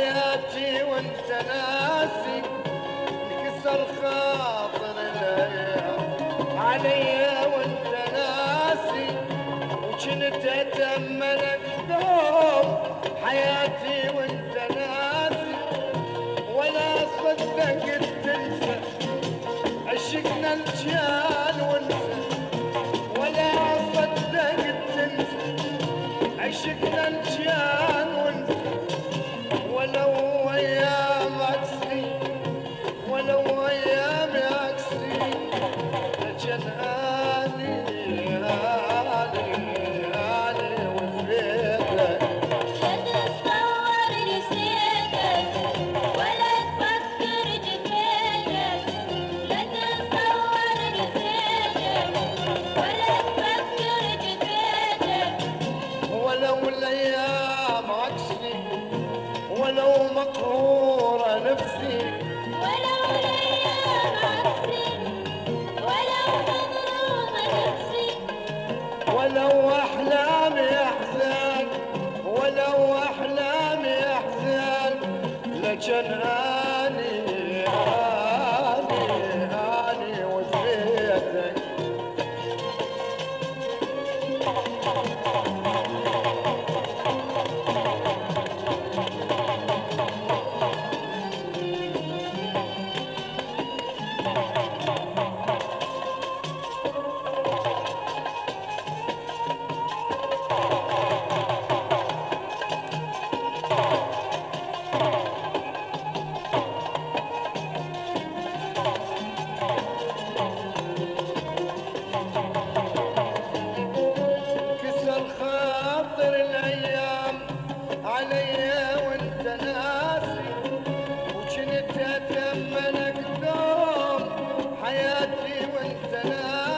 حياتي وانت ناسي، انكسر خاطر الايام عليا وانت ناسي، وكنت اتاملك دوم حياتي وانت ناسي، ولا صدقت تنسى عشقنا الجان ونسى، ولا صدقت تنسى عشقنا الجان ونسى، ولو ايام عكسي ولو ايام عكسي لجن اني وفيتك. لا تتصور نسيتك ولا تفكر جفيتك، لا تتصور نسيتك ولا تفكر جفيتك، ولو الايام عكسي ولو مقهورة نفسي، ولو الايام عكسي ولو مظلومة نفسي، ولو احلامي احزان ولو احلامي احزان لكن اني وفيتك. كسر خاطر الايام عليا وانت ناسي، وكنت اتمنى دوم حياتي وانت ناسي،